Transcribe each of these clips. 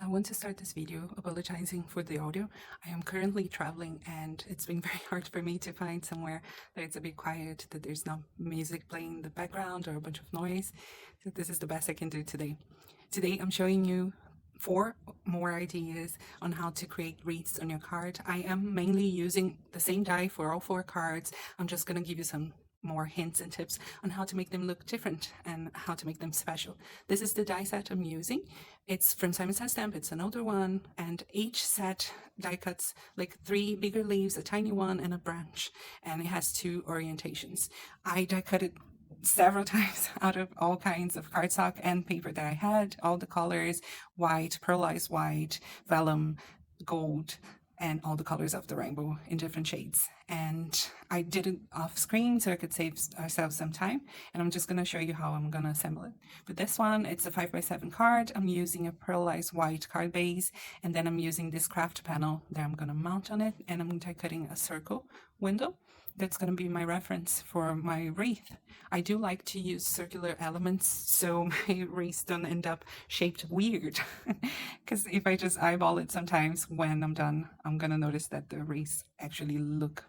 I want to start this video apologizing for the audio. I am currently traveling and it's been very hard for me to find somewhere that it's a bit quiet, that there's no music playing in the background or a bunch of noise. So this is the best I can do today. Today I'm showing you 4 more ideas on how to create wreaths on your card. I am mainly using the same die for all 4 cards. I'm just going to give you some more hints and tips on how to make them look different and how to make them special. This is the die set I'm using. It's from Simon Says Stamp. It's an older one, and each set die cuts like 3 bigger leaves, a tiny one, and a branch, and it has 2 orientations. I die cut it several times out of all kinds of cardstock and paper that I had, all the colors: white, pearlized white, vellum, gold, and all the colors of the rainbow in different shades. And I did it off screen so I could save ourselves some time, and I'm just going to show you how I'm going to assemble it. For this one, it's a 5x7 card. I'm using a pearlized white card base, and then I'm using this craft panel that I'm going to mount on it, and I'm going to cutting a circle window. That's going to be my reference for my wreath. I do like to use circular elements so my wreaths don't end up shaped weird. Because if I just eyeball it sometimes when I'm done, I'm going to notice that the wreaths actually look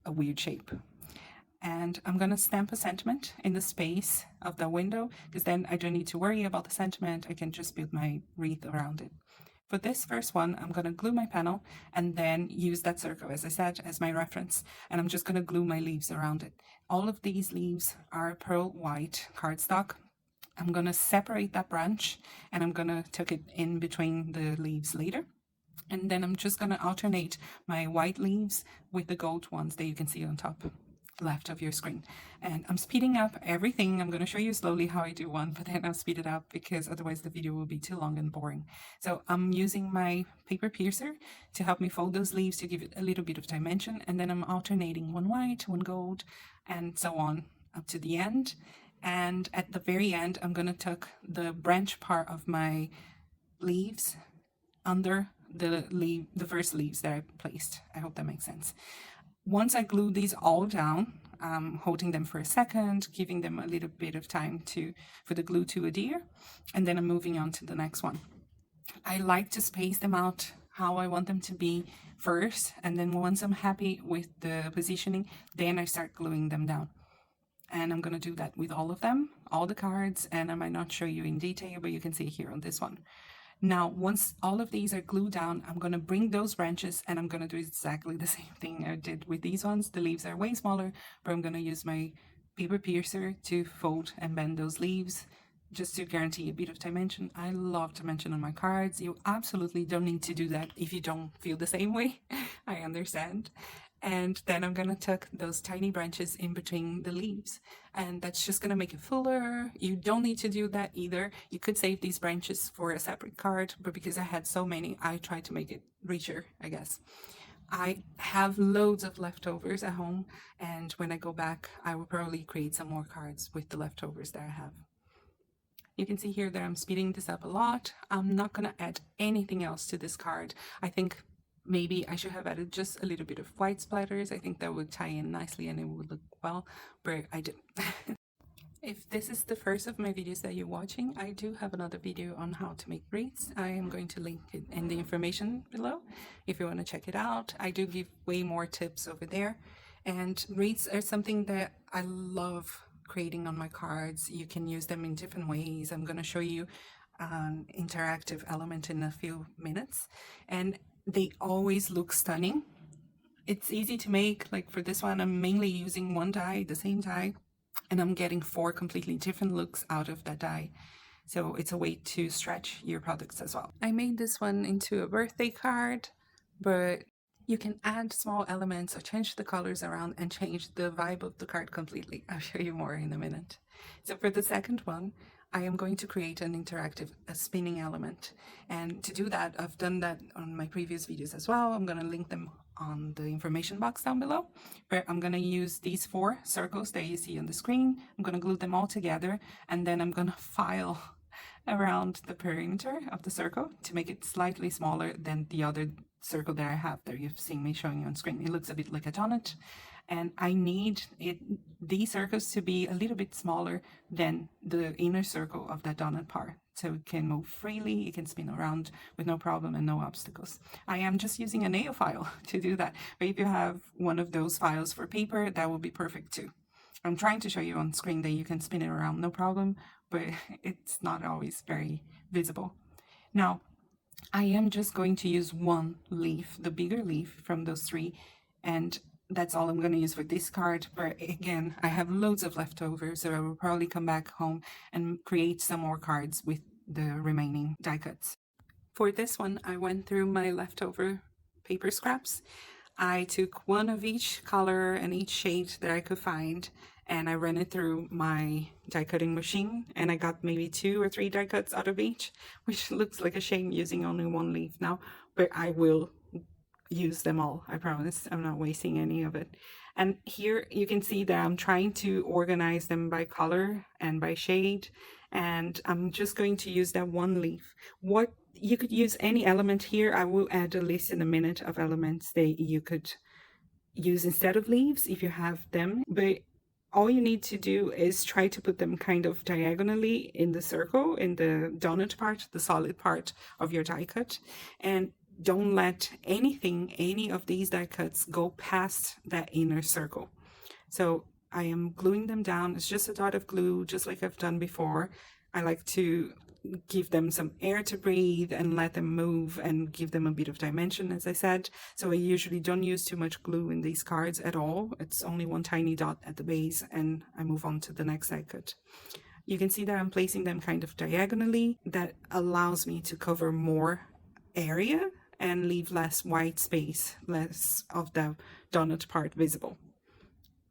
a weird shape. And I'm going to stamp a sentiment in the space of the window, because then I don't need to worry about the sentiment. I can just build my wreath around it. For this first one, I'm going to glue my panel and then use that circle, as I said, as my reference. And I'm just going to glue my leaves around it. All of these leaves are pearl white cardstock. I'm going to separate that branch and I'm going to tuck it in between the leaves later. And then I'm just going to alternate my white leaves with the gold ones that you can see on top left of your screen. And I'm speeding up everything. I'm going to show you slowly how I do one, but then I'll speed it up because otherwise the video will be too long and boring. So I'm using my paper piercer to help me fold those leaves to give it a little bit of dimension, and then I'm alternating one white, one gold, and so on up to the end. And at the very end, I'm going to tuck the branch part of my leaves under the first leaves that I placed. I hope that makes sense. Once I glue these all down, holding them for a second, giving them a little bit of time for the glue to adhere, and then I'm moving on to the next one. I like to space them out how I want them to be first, and then once I'm happy with the positioning, then I start gluing them down. And I'm going to do that with all of them, all the cards, and I might not show you in detail, but you can see here on this one. Now, once all of these are glued down, I'm going to bring those branches and I'm going to do exactly the same thing I did with these ones. The leaves are way smaller, but I'm going to use my paper piercer to fold and bend those leaves just to guarantee a bit of dimension. I love dimension on my cards. You absolutely don't need to do that if you don't feel the same way. I understand. And then I'm going to tuck those tiny branches in between the leaves. And that's just going to make it fuller. You don't need to do that either. You could save these branches for a separate card, but because I had so many, I tried to make it richer, I guess. I have loads of leftovers at home, and when I go back, I will probably create some more cards with the leftovers that I have. You can see here that I'm speeding this up a lot. I'm not going to add anything else to this card. I think maybe I should have added just a little bit of white splatters. I think that would tie in nicely and it would look well, but I didn't. If this is the first of my videos that you're watching, I do have another video on how to make wreaths. I am going to link it in the information below if you want to check it out. I do give way more tips over there. And wreaths are something that I love creating on my cards. You can use them in different ways. I'm going to show you an interactive element in a few minutes. And they always look stunning. It's easy to make. Like for this one, I'm mainly using one die, the same die, and I'm getting 4 completely different looks out of that die. So it's a way to stretch your products as well. I made this one into a birthday card, but you can add small elements or change the colors around and change the vibe of the card completely. I'll show you more in a minute. So for the second one, I am going to create an interactive spinning element. And to do that, I've done that on my previous videos as well. I'm going to link them on the information box down below. But I'm going to use these 4 circles that you see on the screen. I'm going to glue them all together, and then I'm going to file around the perimeter of the circle to make it slightly smaller than the other circle that I have that you've seen me showing you on screen. It looks a bit like a donut, and I need these circles to be a little bit smaller than the inner circle of that donut part so it can move freely, it can spin around with no problem and no obstacles. I am just using a nail file to do that, but if you have one of those files for paper, that will be perfect too. I'm trying to show you on screen that you can spin it around no problem, but it's not always very visible. Now, I am just going to use one leaf, the bigger leaf from those three, and that's all I'm going to use for this card. But again, I have loads of leftovers, so I will probably come back home and create some more cards with the remaining die cuts. For this one, I went through my leftover paper scraps. I took one of each color and each shade that I could find, and I ran it through my die cutting machine, and I got maybe 2 or 3 die cuts out of each, which looks like a shame using only one leaf now, but I will use them all, I promise. I'm not wasting any of it. And here you can see that I'm trying to organize them by color and by shade, and I'm just going to use that one leaf. What you could use any element here. I will add a list in a minute of elements that you could use instead of leaves if you have them, but all you need to do is try to put them kind of diagonally in the circle, in the donut part, the solid part of your die cut, and don't let anything, any of these die cuts go past that inner circle. So I am gluing them down. It's just a dot of glue, just like I've done before. I like to give them some air to breathe and let them move and give them a bit of dimension, as I said. So I usually don't use too much glue in these cards at all. It's only one tiny dot at the base, and I move on to the next die cut. You can see that I'm placing them kind of diagonally. That allows me to cover more area and leave less white space, less of the donut part visible.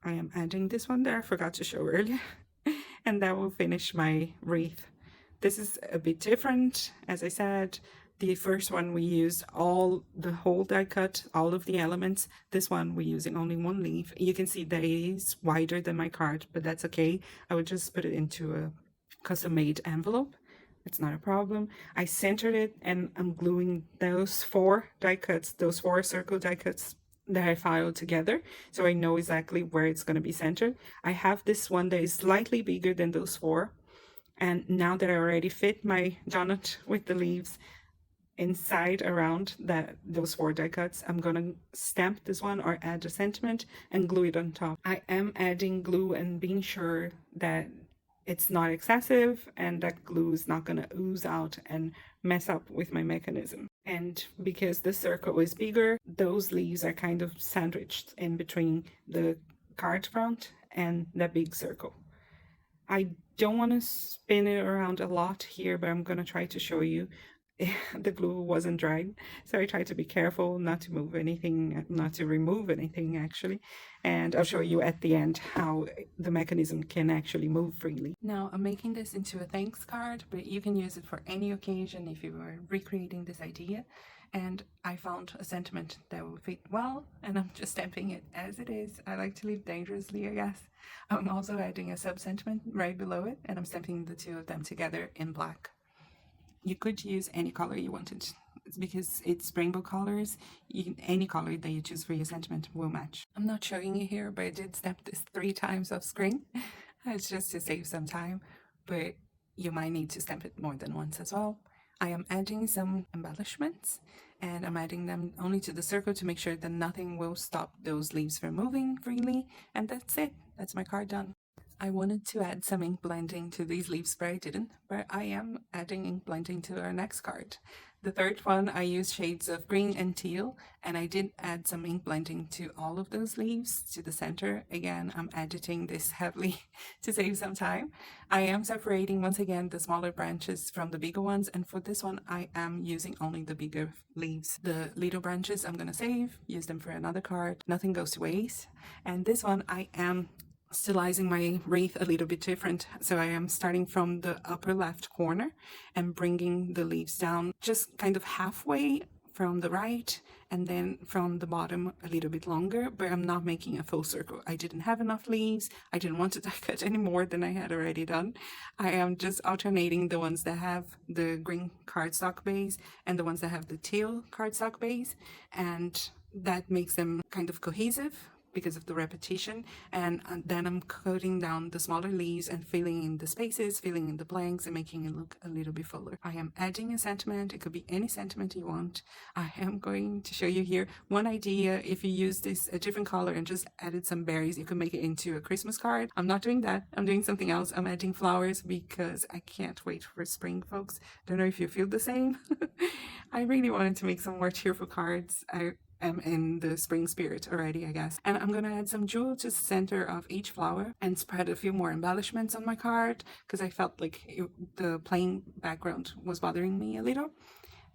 I am adding this one there, I forgot to show earlier, and that will finish my wreath. This is a bit different, as I said. The first one we used the whole die cut, all of the elements. This one we're using only one leaf. You can see that it is wider than my card, but that's okay. I would just put it into a custom-made envelope. It's not a problem. I centered it, and I'm gluing those 4 die cuts, those 4 circle die cuts that I filed together, so I know exactly where it's going to be centered. I have this one that is slightly bigger than those 4, and now that I already fit my donut with the leaves inside around those 4 die cuts, I'm gonna stamp this one or add a sentiment and glue it on top. I am adding glue and being sure that it's not excessive and that glue is not gonna ooze out and mess up with my mechanism. And because the circle is bigger, those leaves are kind of sandwiched in between the card front and the big circle. I don't want to spin it around a lot here, but I'm going to try to show you. The glue wasn't dried, so I tried to be careful not to move anything, not to remove anything actually, and I'll show you at the end how the mechanism can actually move freely. Now I'm making this into a thanks card, but you can use it for any occasion if you were recreating this idea, and I found a sentiment that will fit well, and I'm just stamping it as it is. I like to live dangerously, I guess. I'm also adding a sub-sentiment right below it, and I'm stamping the 2 of them together in black. You could use any color you wanted. It's because it's rainbow colors. Any color that you choose for your sentiment will match. I'm not showing you here, but I did stamp this 3 times off screen. It's just to save some time, but you might need to stamp it more than once as well. I am adding some embellishments, and I'm adding them only to the circle to make sure that nothing will stop those leaves from moving freely, and that's it. That's my card done. I wanted to add some ink blending to these leaves, but I didn't. But I am adding ink blending to our next card. The third one, I used shades of green and teal, and I did add some ink blending to all of those leaves to the center. Again, I'm editing this heavily to save some time. I am separating, once again, the smaller branches from the bigger ones, and for this one, I am using only the bigger leaves. The little branches I'm going to save, use them for another card. Nothing goes to waste. And this one, I am stylizing my wreath a little bit different, so I am starting from the upper left corner and bringing the leaves down just kind of halfway from the right, and then from the bottom a little bit longer, but I'm not making a full circle. I didn't have enough leaves. I didn't want to die cut any more than I had already done. I am just alternating the ones that have the green cardstock base and the ones that have the teal cardstock base, and that makes them kind of cohesive, because of the repetition, and then I'm cutting down the smaller leaves and filling in the spaces, filling in the blanks, and making it look a little bit fuller. I am adding a sentiment. It could be any sentiment you want. I am going to show you here one idea. If you use this a different color and just added some berries, you can make it into a Christmas card. I'm not doing that. I'm doing something else. I'm adding flowers because I can't wait for spring, folks. Don't know if you feel the same. I really wanted to make some more cheerful cards. I am in the spring spirit already, I guess. And I'm gonna add some jewel to the center of each flower and spread a few more embellishments on my card because I felt like the plain background was bothering me a little.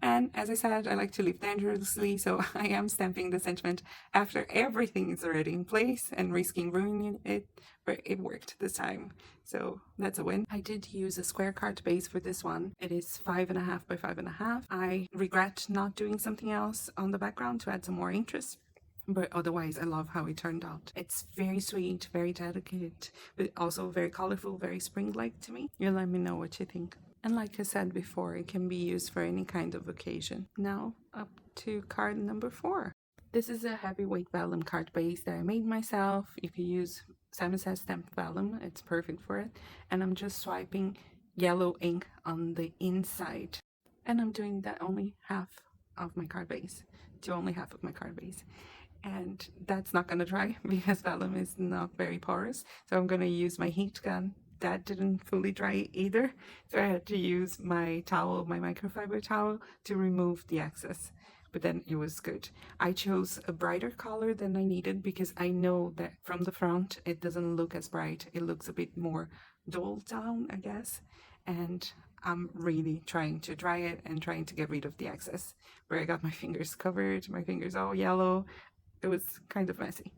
And as I said, I like to live dangerously, so I am stamping the sentiment after everything is already in place and risking ruining it, but it worked this time. So that's a win. I did use a square card base for this one. It is 5.5 by 5.5. I regret not doing something else on the background to add some more interest. But otherwise, I love how it turned out. It's very sweet, very delicate, but also very colorful, very spring-like to me. You let me know what you think. And like I said before, it can be used for any kind of occasion. Now, up to card number 4. This is a heavyweight vellum card base that I made myself. If you use Simon Says stamped vellum, it's perfect for it. And I'm just swiping yellow ink on the inside. And I'm doing that only half of my card base, to only half of my card base. And that's not going to dry because vellum is not very porous. So I'm going to use my heat gun. That didn't fully dry either, so I had to use my towel, my microfiber towel, to remove the excess, but then it was good. I chose a brighter color than I needed because I know that from the front it doesn't look as bright. It looks a bit more dulled down, I guess, and I'm really trying to dry it and trying to get rid of the excess. Where I got my fingers covered, my fingers all yellow, it was kind of messy.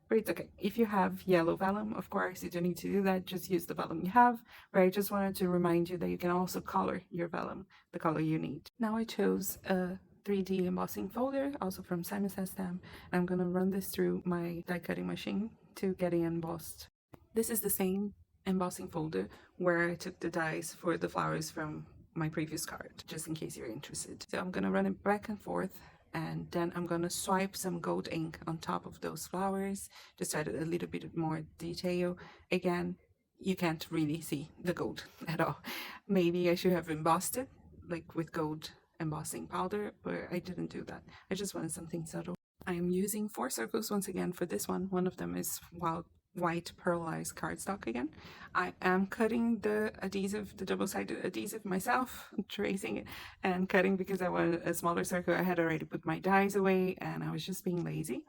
But it's okay. If you have yellow vellum, of course, you don't need to do that. Just use the vellum you have. But I just wanted to remind you that you can also color your vellum the color you need. Now I chose a 3D embossing folder, also from Simon Says Stamp. I'm going to run this through my die cutting machine to get it embossed. This is the same embossing folder where I took the dies for the flowers from my previous card, just in case you're interested. So I'm going to run it back and forth. And then I'm going to swipe some gold ink on top of those flowers, just add a little bit more detail. Again, you can't really see the gold at all. Maybe I should have embossed it, like with gold embossing powder, but I didn't do that. I just wanted something subtle. I am using 4 circles once again for this one. One of them is white pearlized cardstock again. I am cutting the adhesive, the double-sided adhesive myself, tracing it and cutting because I wanted a smaller circle. I had already put my dies away and I was just being lazy.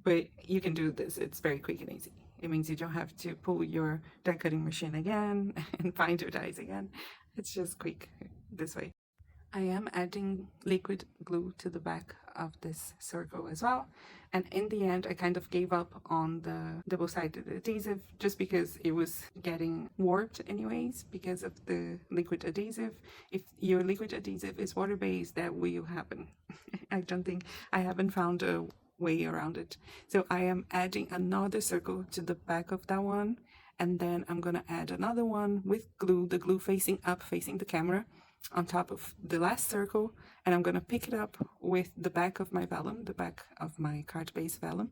But you can do this, it's very quick and easy. It means you don't have to pull your die cutting machine again and find your dies again. It's just quick this way. I am adding liquid glue to the back of this circle as well. And in the end, I kind of gave up on the double-sided adhesive just because it was getting warped anyways because of the liquid adhesive. If your liquid adhesive is water-based, that will happen. I haven't found a way around it. So I am adding another circle to the back of that one. And then I'm going to add another one with glue, the glue facing up, facing the camera, on top of the last circle, and I'm going to pick it up with the back of my vellum, the back of my card base vellum,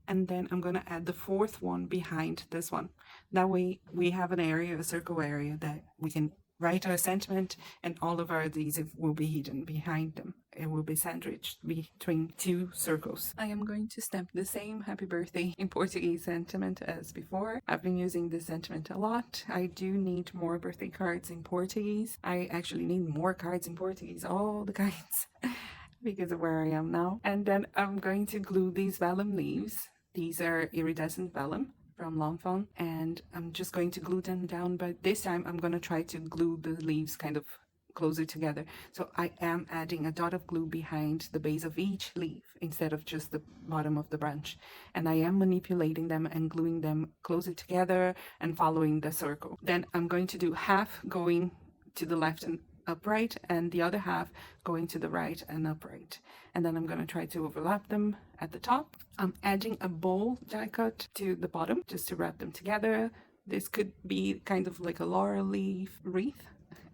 and then I'm going to add the 4th one behind this one. That way we have an area, a circle area, that we can write our sentiment and all of our adhesive will be hidden behind them. It will be sandwiched between 2 circles. I am going to stamp the same happy birthday in Portuguese sentiment as before. I've been using this sentiment a lot. I do need more birthday cards in Portuguese. I actually need more cards in Portuguese, all the kinds, because of where I am now. And then I'm going to glue these vellum leaves. These are iridescent vellum from Lawn, and I'm just going to glue them down, but this time I'm going to try to glue the leaves kind of closer together. So I am adding a dot of glue behind the base of each leaf instead of just the bottom of the branch, and I am manipulating them and gluing them closer together and following the circle. Then I'm going to do half going to the left and upright and the other half going to the right and upright, and then I'm going to try to overlap them at the top. I'm adding a bowl die cut to the bottom just to wrap them together. This could be kind of like a laurel leaf wreath,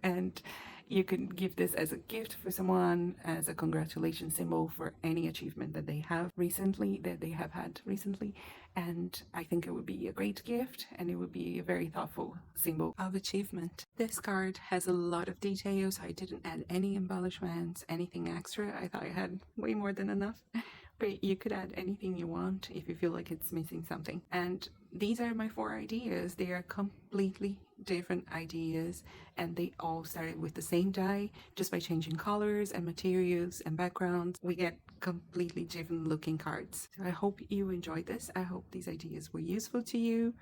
and You can give this as a gift for someone, as a congratulations symbol for any achievement that they have had recently. And I think it would be a great gift, and it would be a very thoughtful symbol of achievement. This card has a lot of details. I didn't add any embellishments, anything extra. I thought I had way more than enough. But you could add anything you want if you feel like it's missing something. And these are my 4 ideas. They are completely different ideas, and they all started with the same die. Just by changing colors and materials and backgrounds, we get completely different looking cards. So I hope you enjoyed this. I hope these ideas were useful to you,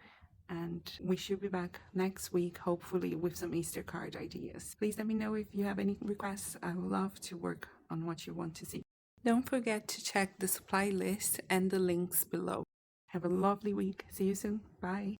and we should be back next week, hopefully with some Easter card ideas. Please let me know if you have any requests. I would love to work on what you want to see. Don't forget to check the supply list and the links below. Have a lovely week. See you soon. Bye.